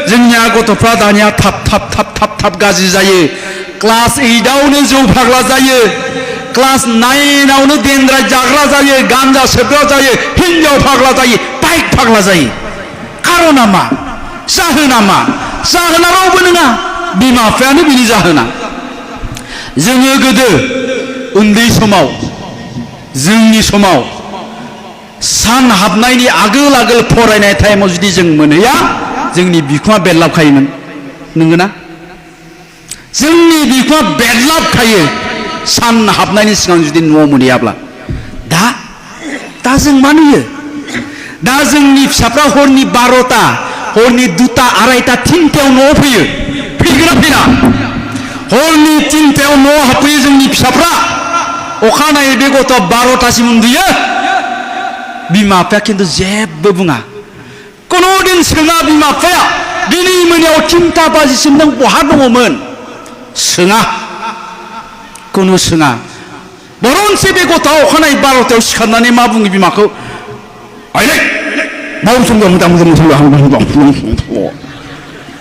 जोंनिया गथ'फ्रा दानिया थाब गाज्रि जायो। क्लास 8आवनो जौ फाग्ला जायो, क्लास 9आवनो देनद्राय जाग्रा जायो, गान्जा सोबग्रा जायो, हिन्जाव फाग्ला जायो, बाइक फाग्ला जायो। खारना मा? जाहोना मा? जाहोना रावबो नङा, बिमा बिफायानो बिनि जाहोना। जोङो गोदो उन्दै समाव, जोंनि समाव सान हाबनायनि आगोल आगोल फरायनाय टाइमाव जुदि जों मोनहैया, जोंनि बिखुङा बेरलाबखायोमोन। नंगौना? जोंनि बिखुङा बेरलाबखायो सान हाबनायनि सिगां जुदि न'आव मोनहैयाब्ला। दा जों मा नुयो? दा जोंनि फिसाफ्रा हरनि 12टा, हरनि 2टा, 2:30, 3टायाव न'आव फैयो। फैगोना फैना? हरनि 3टायाव न'आव हाबफैयो जोंनि फिसाफ्रा। अखानायै बे गथ'आ 12टासिम उन्दुयो। बिमा बिफाया खिन्थु जेबो बुङा। कुनु दिन सोङा बिमा बिफाया, दिनै मोनायाव 3टा बाजिसिम नों बहा दङमोन? सोङा, कुनु सोङा। बरनसे बे गथ'आ अखानायै 12टायाव सिखारनानै मा बुङो बिमाखौ? आइलै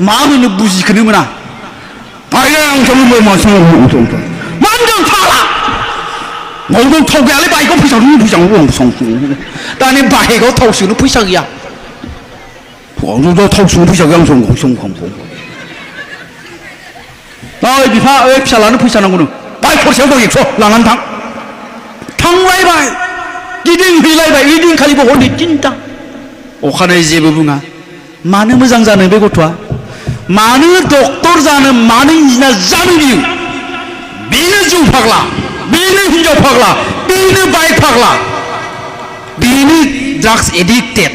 मा होनो बुजिखोनो मोना। आइलै आं मा होनदों फाग्ला? न'आव थाव गैयालै, बाइकआव फैसा दं। दानि बाइकआव थाव सोनो फैसा गैया। थाव सोनो फैसा गैया। ओइ बिफा, ओइ फिसालानो फैसा नांगौ, बाइक खरसायाव दं 100, लानानै थांलायबाय, गिदिंहैलायबाय। ओइदिनखालिबो हरनि 3टा। अखानायै जेबो बुङा। मानो मोजां जानो बे गथ'आ? मानो डक्टर जानो, मानो इन्जिनियार जानो बियो? बेनो जौ फाग्ला, बेनो हिन्जाव फाग्ला, बेनो बाइक फाग्ला, बेनो ड्राग्स एडिक्टेड।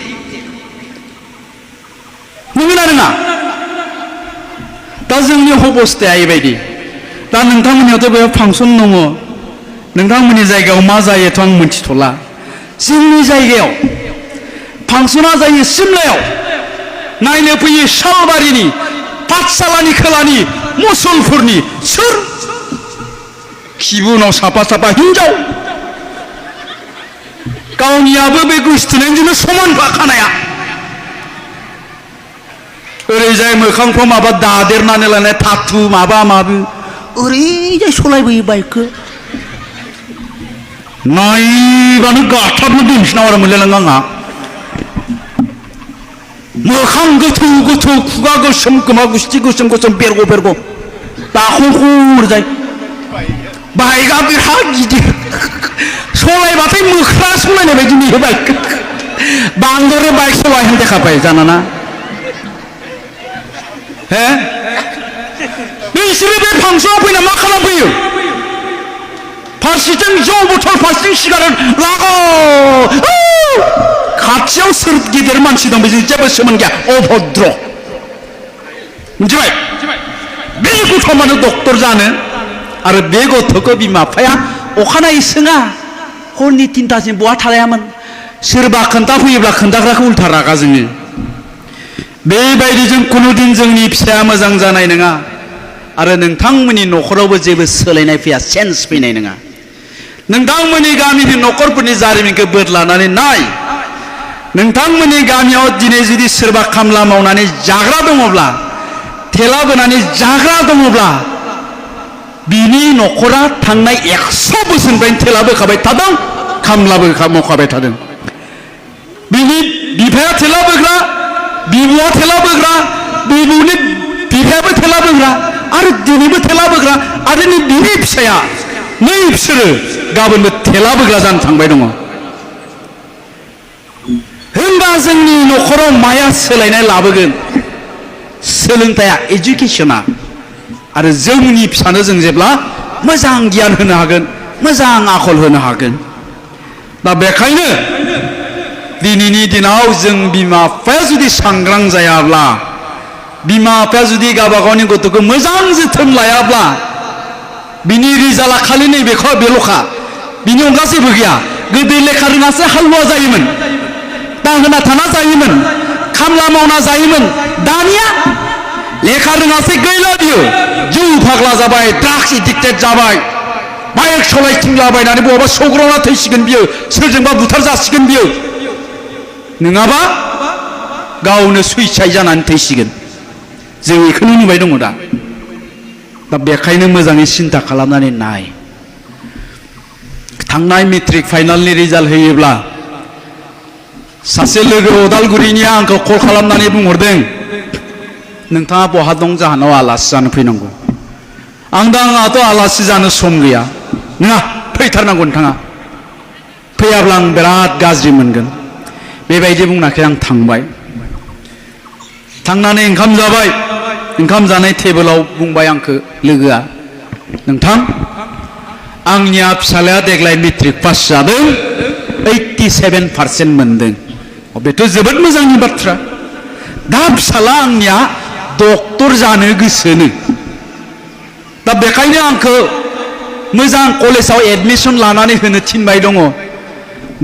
नंगौना नङा? दा जोंनि अबस्थाया एबायदि। दा नोंथांमोननियावथ' बेयाव फांसन दङ, नोंथांमोननि जायगायाव मा जायोथ' आं मिथिथ'ला। जोंनि जायगायाव फांसना जायो सिमलायाव। नायनो फैयो सालबारिनि, पाठशालानि खोलानि, मुसलपुरनि। सोर? खिबुनाव साफा हिन्जाव। गावनियाबो बे गोसथोनायजोंनो समान खानाया। ओरैजाय मोखांफ्राव माबा दादेरनानै लानाय थाथु माबा माबि, ओरैजाय सलायबोयो बाइकखौ। नायबानो गाथाबनो दोनसै नामा मोनलायलाङो आंहा। मोखां गोथौ गोथौ, खुगा गोसोम, खोमा गुस्थि गोसोम गोसोम, बेरग' दाखंखर जाय। बाइकआ बिराद गिदिर, सलायबाथाय मोख्रा सलायनाय बायदि नुयो बाइकखौ। बांद्राय बाइक सलायनो देखाबाय जानाना। बिसोरो बे फांसनाव फैना मा खालामफैयो? फारसेथिं जौ बथल, फारसेथिं सिगारेट लागाव। खाथियाव सोर गिदिर मानसि दं बेजों जेबो सोमोन्दो गैया, अभद्र। मिथिबाय? बे गथ'आ मानो डक्टर जानो? आरो बे गथ'खौ बिमा बिफाया अखानायै सोङा, हरनि 3टासिम बहा थालायामोन? सोरबा खोन्थाफैयोब्ला खोन्थाग्राखौ उल्था रागा जोङो। बेबायदिजों कुनुदिन जोंनि फिसाया मोजां जानाय नङा। आरो नोंथांमोननि न'खरावबो जेबो सोलायनाय फैया, चेन्ज फैनाय नङा। नोंथांमोननि गामिनि न'खरफोरनि जारिमिनखौ बोदलानानै नाय। नोंथांमोननि गामियाव दिनै जुदि सोरबा खामला मावनानै जाग्रा दङब्ला, थेला बोनानै जाग्रा दङब्ला, बिनि न'खरा थांनाय 100 बोसोरनिफ्रायनो थेला बोखाबाय थादों, खामलाबो मावखाबाय थादों। बिनि बिफाया थेला बोग्रा, बिबुआ थेला बोग्रा, बिबुनि बिफायाबो थेला बोग्रा, आरो दिनैबो थेला बोग्रा, आरो बिनि फिसाया नै बिसोरो गाबोनबो थेला बोग्रा जानो थांबाय दङ। होनबा जोंनि न'खराव माया सोलायनाय लाबोगोन? सोलोंथाइया, एजुकेसना। आरो जोंनि फिसानो जों जेब्ला मोजां गियान होनो हागोन, मोजां आखल होनो हागोन। दा बेखायनो दिनैनि दिनाव जों बिमा बिफाया जुदि सांग्रां जायाब्ला, बिमा बिफाया जुदि गावबा गावनि गथ'खौ मोजां जोथोन लायाब्ला, बिनि रिजाल्टआ खालि बेल'खा, बिनि अनगा जेबो गैया। गोदो लेखा रोङासो हालुवा जायोमोन, दाहोना थाना जायोमोन, खामला मावना जायोमोन। दानिया लेखा रोङासै, गैला बियो जौ फाग्ला जाबाय, ड्राग्स एडिक्टेड जाबाय, बाइक सलायथिंलाबायनानै बहाबा सौग्रावना थैसिगोन बियो, सोरजोंबा बुथार जासिगोन बियो, नङाबा गावनो सुइसाइड जानानै थैसिगोन। जों बेखौनो नुबाय दङ दा बेखायनो मोजाङै सिन्था खालामनानै नाय थांनाय मेट्रिक फाइनालनि रिजाल्ट होयोब्ला सासे लोगो अदालगुरिनिया आंखौ कल खालामनानै बुंहरदों नोंथाङा बहा दं जाहानाव आलासि जानो फैनांगौ आंहाथ' आलासि जानो सम गैया नङा फैथारनांगौ नोंथाङा फैयाब्ला आं बिराद गाज्रि मोनगोन बेबायदि बुंनायखाय आं थांबाय थांनानै ओंखाम जाबाय ओंखाम जानाय टेबोलाव बुंबाय आंखौ लोगोआ नोंथां आंनिया फिसालाया देग्लाय मेट्रिक पास जादों 87% मोनदों बेथ' जोबोद मोजांनि बाथ्रा दा फिसाला आंनिया डक्टर जानो गोसोनो दा बेखायनो आंखौ मोजां कलेजाव एडमिसन लानानै होनो थिनबाय दङ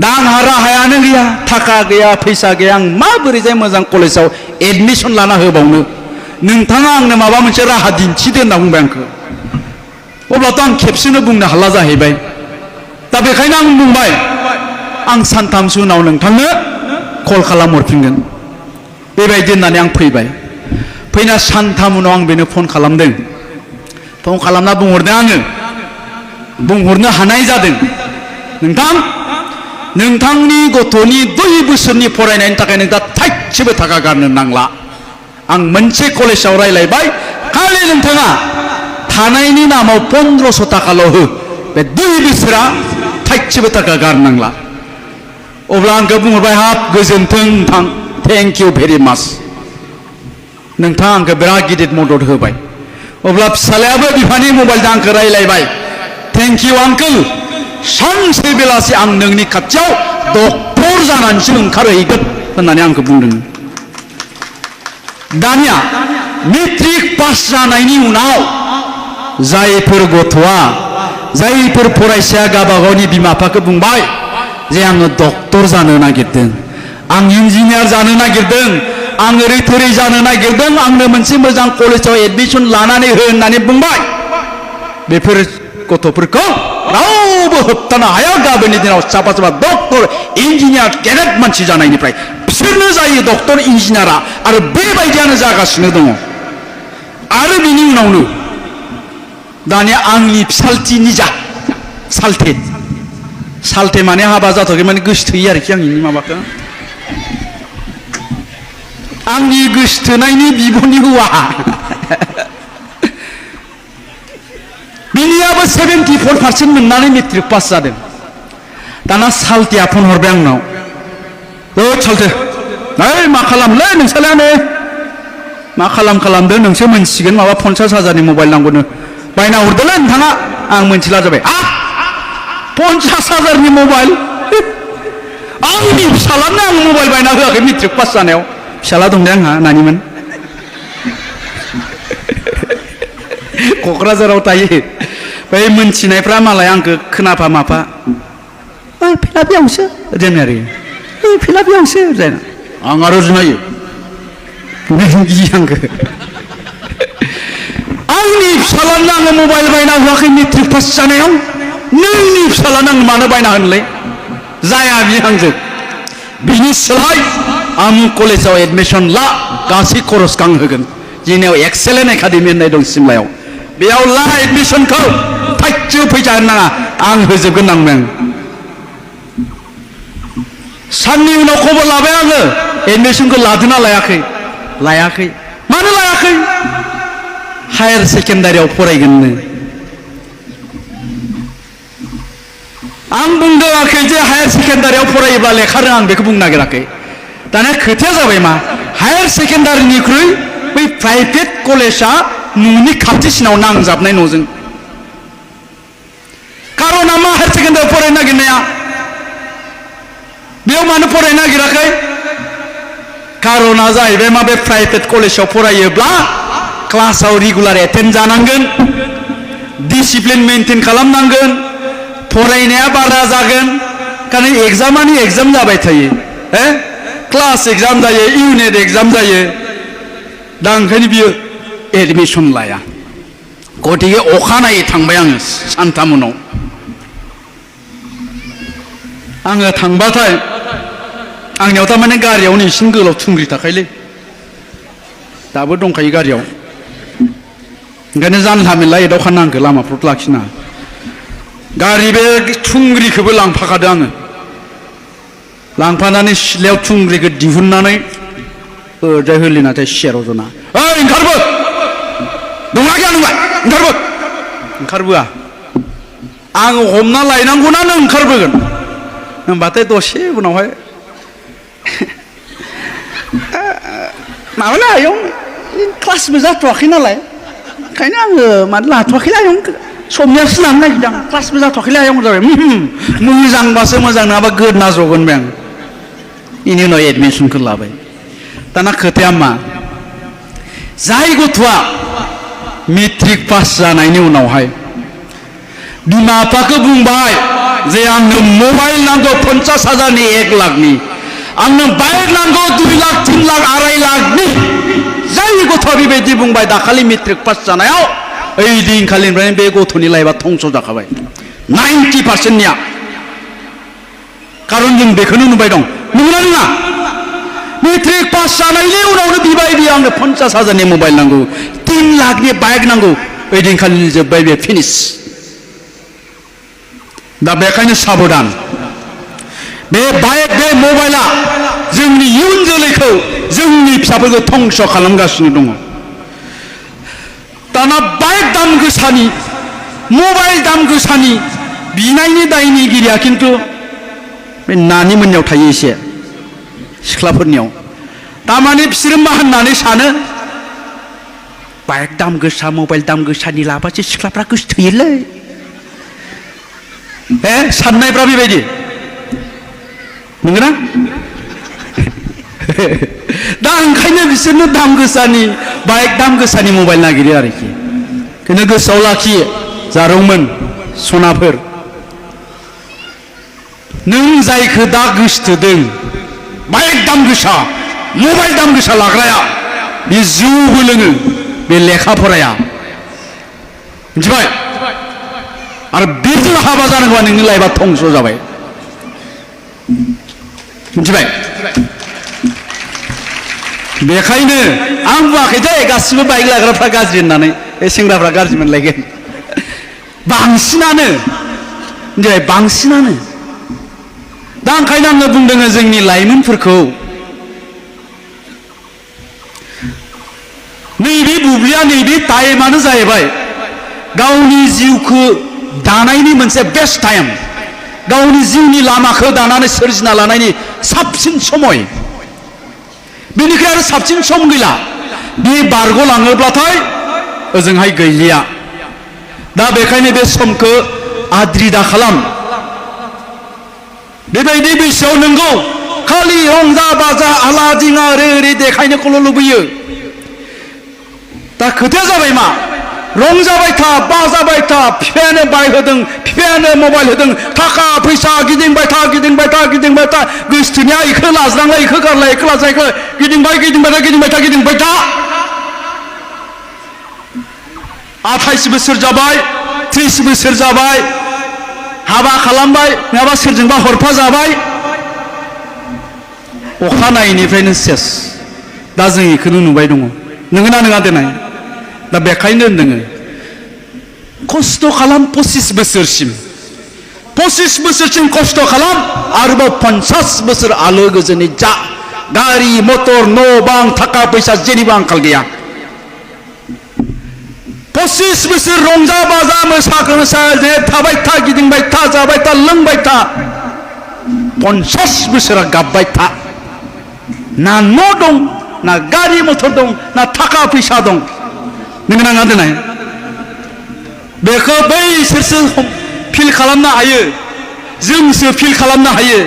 दा आंहा राहायानो गैया थाखा गैया फैसा गैया आं माबोरैजाय मोजां कलेजाव एडमिसन लाना होबावनो नोंथाङा आंनो माबा मोनसे राहा दिन्थिदो होनना बुंबाय आंखौ अब्लाथ' आं खेबसेनो बुंनो हाला जाहैबाय दा बेखायनो आं बुंबाय आं सानथामसो उनाव नोंथांनो कल खालामहरफिनगोन बेबायदि होननानै आं फैबाय फैना सानथाम उनाव आं बेनो फन खालामदों फन खालामना बुंहरदों आङो बुंहरनो हानाय जादों नोंथां नोंथांनि गथ'नि 2 बोसोरनि फरायनायनि थाखाय नों दा थाइसेबो थाखा गारनो नांला आं मोनसे कलेजाव रायलायबाय खालि नोंथाङा थानायनि नामाव 1500 थाखाल' हो बे 2 बोसोरा थाइसेबो थाखा गारनांला अब्ला आंखौ बुंहरबाय हाब गोजोन्थों नोंथां थेंक इउ भेरि माच नोंथाङा आंखौ बिराद गिदिर मदद होबाय अब्ला फिसालायाबो बिफानि मबाइलजों आंखौ रायलायबाय थेंक इउ आंकोल सानसे बेलासि आं नोंनि खाथियाव डक्टर जानानैसो ओंखारहैगोन होननानै आंखौ बुंदों दानिया मेट्रिक पास जानायनि उनाव जायफोर गथ'आ जायफोर फरायसाया गावबा गावनि बिमा बिफाखौ बुंबाय जे आङो डक्टर जानो नागिरदों आं इन्जिनियार जानो नागिरदों आं ओरै थोरै जानो नागिरदों आंनो मोनसे मोजां कलेजाव एडमिसन लानानै हो होननानै बुंबाय बेफोर गथ'फोरखौ रावबो होबथानो हाया गाबोननि दिनाव साफा साफा डक्टर इन्जिनियार गेदेर मानसि जानायनिफ्राय बिसोरनो जायो डक्टर इन्जिनियारा आरो बेबायदियानो जागासिनो दङ आरो बिनि उनावनो दानिया आंनि फिसालथि निजा सालथे माने हाबा जाथ'आखै माने गोसोथोयो आरोखि आंनि माबाखौ आंनि गोसोथोनायनि बिब'नि हौवा बिनियाबो 74% मोननानै मेट्रिक पास जादों दाना सालथेया फन हरबाय आंनाव सालथे ओइ मा खालामलै नोंसालायानो मा खालामदो नोंसो मोनसिगोन माबा 50,000नि मबाइल नांगौनो बायना हरदोलै नोंथाङा आं मोनथिला जाबाय 50,000नि मबाइल आंनि फिसालानो आं मबाइल बायना होआखै मेट्रिक पास जानायाव फिसाला दं दे आंहा नानिमोन क'क्राझाराव थायो बै मोनथिनायफ्रा मालाय आंखौ खोनाफा माफा ओइ फिला बेयावसो दोनो आरो ओइ फिला बेयावसो जाना आं आरो जुनायो गियो आंखौ आंनि फिसालानो आङो मबाइल बायना होआखै मेट्रिक पास जानायाव नोंनि फिसालानो आं मानो बायना होनोलै जाया बियो आंजों बिनि सोलाय आं कलेजाव एडमिसन ला गासै खरसखौ आं होगोन जोंनियाव एक्सेलेन्ट एकाडेमि होननाय दं सिमलायाव बेयाव ला एडमिसनखौ थाइसेबो फैसा होनो नाङा आं होजोबगोन नांदों साननि उनाव खबर लाबाय आङो एडमिसनखौ लादोंना लायाखै मानो लायाखै हायार सेकेन्डारियाव फरायगोननो आं बुंदोंआखै जे हायार सेकेन्डारियाव फरायोब्ला लेखा रोङा आं बेखौ बुंनो नागिराखै दानिया खोथाया जाबाय मा हायार सेकेन्डारिनिख्रुइ बै प्राइभेट कलेजा न'नि खाथिसिनाव नांजाबनाय न'जों कारना मा हायार सेकेन्डारियाव फरायनो नागिरनाया बेयाव मानो फरायनो नागिराखै कारना जाहैबाय मा बे प्राइभेट कलेजाव फरायोब्ला क्लासाव रेगुलार एटेन्ड जानांगोन डिसिप्लिन मेनटेन खालामनांगोन फरायनाया बारा जागोन कारण एग्जामानि एग्जाम जाबाय थायो क्लास एग्जाम जायो इउनिट एग्जाम जायो दा ओंखायनो बियो एडमिसन लाया गतिके अखानायै थांबाय आङो सानथाम उनाव आङो थांबाथाय आंनियाव थारमाने गारियावनो एसे गोलाव थुंग्रि थाखायलै दाबो दंखायो गारियाव ओंखायनो जानला मेनला एदावखानो आंखो लामाफ्राव लाखिना गारि बे थुंग्रिखौबो लांफाखादों आङो लांफानानै सिथ्लायाव थुंग्रिखौ दिहुननानै ओरैजाय होलिनाथाय सियाराव जना ओइ ओंखारबो दंना गैया नोंलाय ओंखारबो ओंखारबोआ आङो हमना लायनांगौना नों ओंखारबोगोन होनबाथाय दसे उनावहाय माबाला आयं क्लासबो जाथ'वाखै नालाय ओंखायनो आङो मानो लाथ'वाखैलै आयं समनियासो लानो नागिरदों क्लासबो जाथ'वाखैलै आयं जाबाय मोजांबासो मोजां नङाबा गोदना जगोन बे आं बेनि उनाव एडमिसनखौ लाबाय दाना खोथाया मा जाय गथ'आ मेट्रिक पास जानायनि उनावहाय बिमा बिफाखौ बुंबाय जे आंनो मबाइल नांगौ 50,000नि 1 लाखनि आंनो बाइक नांगौ 2 लाख 3 लाख 2.5 लाखनि जाय गथ'आ बेबायदि बुंबाय दाखालि मेट्रिक पास जानायाव ओइ दिनखालिनिफ्रायनो बे गथ'नि लाइफआ धंस जाखाबाय 90%निया खारन जों बेखौनो नुबाय दं नंगौना नङा मेट्रिक पास जानायनि उनावनो बिबाय बियो आंनो 50,000नि मबाइल नांगौ 3 लाखनि बाइक नांगौ ओइ दिनखालि जोब्बाय बे फिनिश दा बेखायनो साबधान बे बाइक बे मबाइला जोंनि इयुन जोलैखौ जोंनि फिसाफोरखौ धंस खालामगासिनो दङ दाना बाइक दाम गोसानि मबाइल दाम गोसानि बिनायनि दायनिगिरिया खिन्थु बे नानि मोननियाव थायो एसे सिख्लाफोरनियाव तारमाने बिसोरो मा होननानै सानो बाइक दाम गोसा मबाइल दाम गोसानि लाबासो सिख्लाफ्रा गोसोथोयोलै साननायफ्रा बेबायदि नंगौना दा ओंखायनो बिसोरनो दाम गोसानि बाइक दाम गोसानि मबाइल नागिरो आरोखि बेखौनो गोसोआव लाखियो जारौमोन सनाफोर नों जायखौ दा गोसोथोदों बाइक दाम गोसा मबाइल दाम गोसा लाग्राया बे जौबो लोङो बे लेखा फराया मिथिबाय आरो बेजों हाबा जानांगौबा नोंनि लाइफआ धंस जाबाय मिथिबाय बेखायनो आं बुङाखै दे गासिबो बाइक लाग्राफ्रा गाज्रि होननानै बे सेंग्राफ्रा गाज्रि मोनलायगोन बांसिनानो मिथिबाय बांसिनानो दा ओंखायनो आङो बुंदों जोंनि लाइमोनफोरखौ नैबे बुब्लिया नैबे टाइमानो जाहैबाय गावनि जिउखौ दानायनि मोनसे बेस्ट टाइम गावनि जिउनि लामाखौ दानानै सोरजिना लानायनि साबसिन समय बेनिफ्राय आरो साबसिन सम गैला बे बारग'लाङोब्लाथाय ओजोंहाय गैलिया दा बेखायनो बे समखौ आद्रि दा खालाम बेबायदि बैसोआव नोंगौ खालि रंजा बाजा आला दिङा ओरै ओरै देखायनोखौल' लुबैयो दा खोथाया जाबाय मा रंजाबाय था बाजाबाय था बिफायानो बाइक होदों बिफायानो मबाइल होदों थाखा फैसा गिदिंबाय था गिदिंबाय था गिदिंबाय था गोसोथोनाया इखौ लाज्रांला इखौ गारला इखौ लाज्रा इखौ गिदिंबाय गिदिंबाय था गिदिंबाय था गिदिंबाय था 28 बोसोर जाबाय 30 बोसोर जाबाय हाबा खालामबाय नङाबा सोरजोंबा हरफा जाबाय अखानायैनिफ्रायनो सेस दा जों इखौनो नुबाय दङ नोंगोना नङा देनाय दा बेखायनो होनदों खस्थ' खालाम 25 बोसोरसिम खस्थ' खालाम आरोबाव 50 बोसोर आलो गोजोनै जा गारि मटर न' बां थाखा फैसा जेनिबो आंखाल गैया 25 बोसोर रंजा बाजा मोसा थाबाय था गिदिंबाय था जाबाय था लोंबाय था 50 बोसोरा गाबबाय था ना न' दं ना गारि मटर दं ना थाखा फैसा दं नों नाङा दोननाय बेखौ बैसोरसो फिल खालामनो हायो जोंसो फिल खालामनो हायो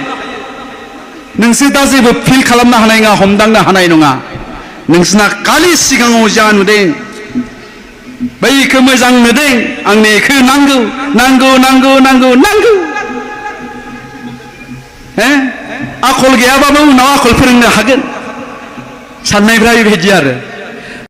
नोंसोर दा जेबो फिल खालामनो हानाय नङा हमदांनो हानाय नङा नोंसोरना खालि सिगाङाव जा नुदों बैखौ मोजां नुदों आंनो बेखौ नांगौ नांगौ नांगौ नांगौ नांगौ आखल गैयाबाबो उनाव आखल फोरोंनो हागोन साननायफ्रा बेबायदि आरो